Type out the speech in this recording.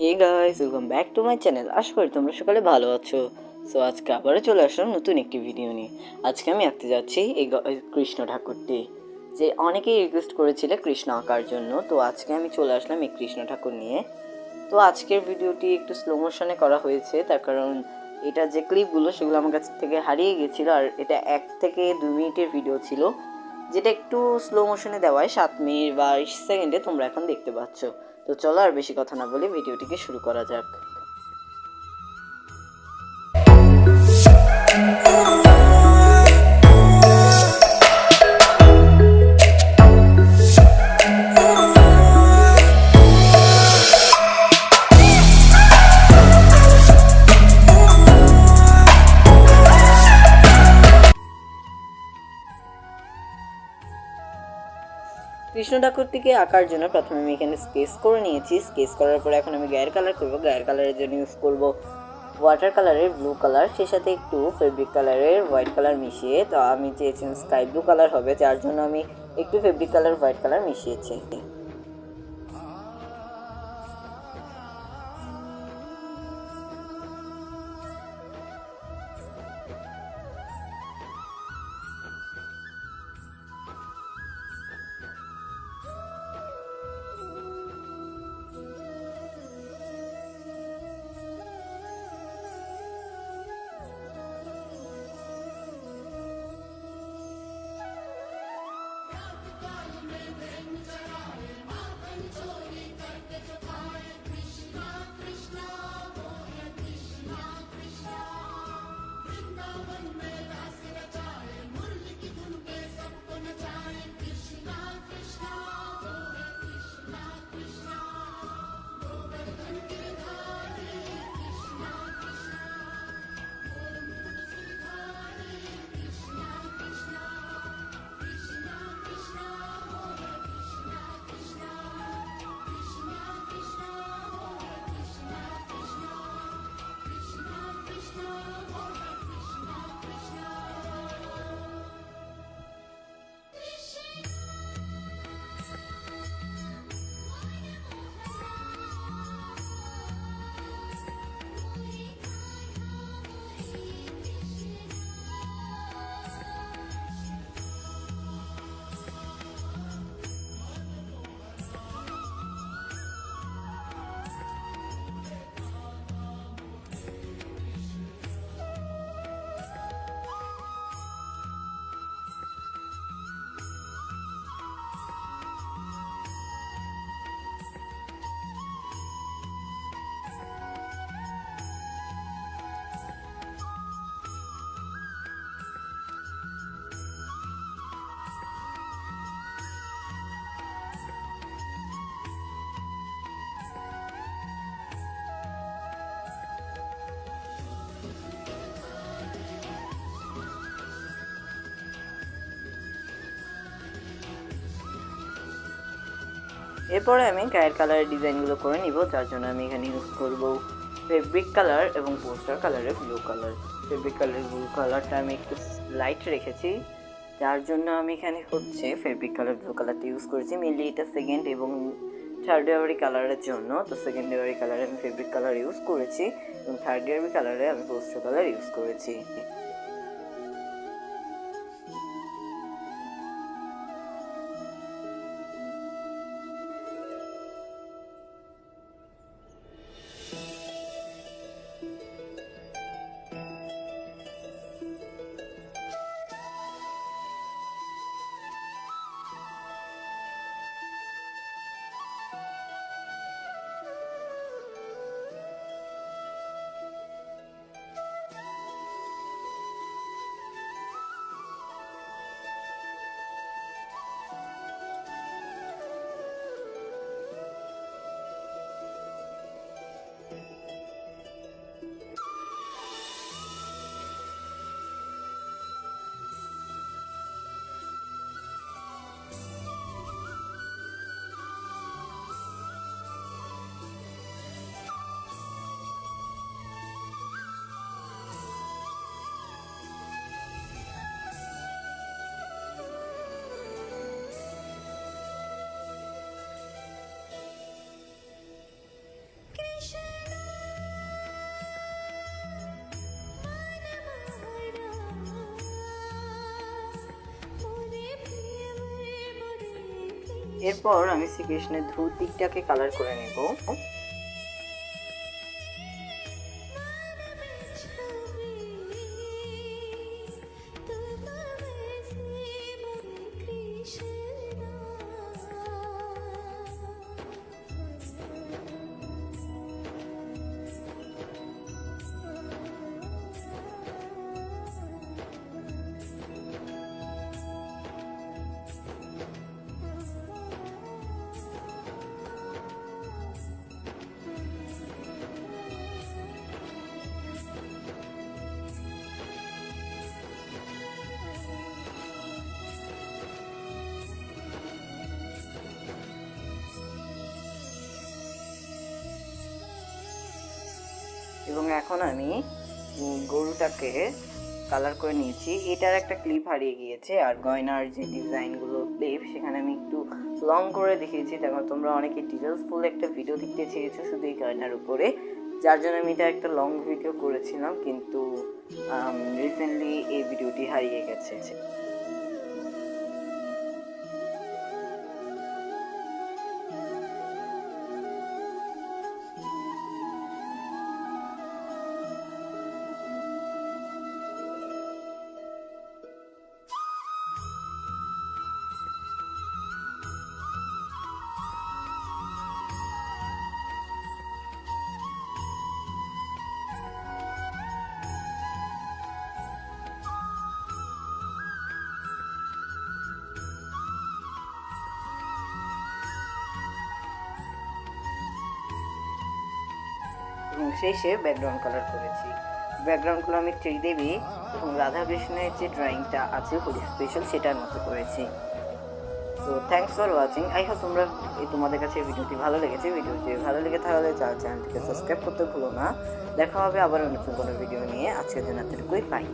Hey guys, welcome back to my channel. আশা করি তোমরা সকালে ভালো আছো। সো আজকে আবারও চলে আসলাম নতুন একটি ভিডিও নিয়ে। আজকে আমি আঁকতে যাচ্ছি এই কৃষ্ণ ঠাকুরটি, যে অনেকেই রিকোয়েস্ট করেছিলে কৃষ্ণ আঁকার জন্য। তো আজকে আমি চলে আসলাম এই কৃষ্ণ ঠাকুর নিয়ে। তো আজকের ভিডিওটি একটু স্লো মোশনে করা হয়েছে, তার কারণ এটা যে ক্লিপগুলো সেগুলো আমার কাছ থেকে হারিয়ে গেছিলো। আর এটা 1 থেকে 2 মিনিটের ভিডিও ছিল, যেটা একটু স্লো মোশনে দেওয়ায় 7 মিনিট বা 20 সেকেন্ডে তোমরা এখন দেখতে পাচ্ছ। তো চলো আর বেশি কথা না বলে ভিডিওটিকে শুরু করা যাক। কৃষ্ণ ঠাকুরটিকে আঁকার জন্য প্রথমে আমি এখানে স্কেচ করে নিয়েছি। স্কেচ করার পরে এখন আমি গায়ের কালার করবো। গায়ের কালারের জন্য ইউজ করব ওয়াটার কালারের ব্লু কালার, সেই সাথে একটু ফেব্রিক কালারের হোয়াইট কালার মিশিয়ে। তো আমি চেয়েছিলাম স্কাই ব্লু কালার হবে, যার জন্য আমি একটু ফেব্রিক কালার হোয়াইট কালার মিশিয়েছি। এরপরে আমি গায়ের কালারের ডিজাইনগুলো করে নিব, যার জন্য আমি এখানে ইউজ করব ফেব্রিক কালার এবং পোস্টার কালারের ব্লু কালার। ফেব্রিক কালারের ব্লু কালারটা আমি একটু লাইট রেখেছি, যার জন্য আমি এখানে হচ্ছে ফেব্রিক কালার ব্লু কালারটা ইউজ করেছি। মেনলি এটা সেকেন্ড এবং থার্ড ইয়ারি কালারের জন্য। তো সেকেন্ড ইয়ারি কালারে আমি ফেব্রিক কালার ইউজ করেছি এবং থার্ড ইয়ারি কালারে আমি পোস্টার কালার ইউজ করেছি। এরপর আমি শ্রীকৃষ্ণের ধুতিটাকে কালার করে নেব। এবং এখন আমি গরুটাকে কালার করে নিয়েছি। এটার একটা ক্লিপ হারিয়ে গিয়েছে, আর গয়নার যে ডিজাইনগুলো ক্লিপ সেখানে আমি একটু লং করে দেখিয়েছি। দেখো তোমরা অনেকে ডিটেলসফুল একটা ভিডিও দেখতে চেয়েছো শুধু এই গয়নার উপরে, যার জন্য আমি এটা একটা লং ভিডিও করেছিলাম, কিন্তু রিসেন্টলি এই ভিডিওটি হারিয়ে গেছে। এবং শেষে ব্যাকগ্রাউন্ড কালার করেছি। ব্যাকগ্রাউন্ডগুলো আমি ত্রিদেবী এবং রাধা কৃষ্ণের যে ড্রয়িংটা আছে হোলি স্পেশাল সেটার মতো করেছি। So thanks for watching. I hope তোমাদের কাছে ভিডিওটি ভালো লেগেছে। ভিডিওটি ভালো লেগে থাকলে চ্যানেলটিকে সাবস্ক্রাইব করতে ভুলো না। দেখা হবে আবার নতুন কোনো ভিডিও নিয়ে। আজকের জন্য এতটুকুই, বাই।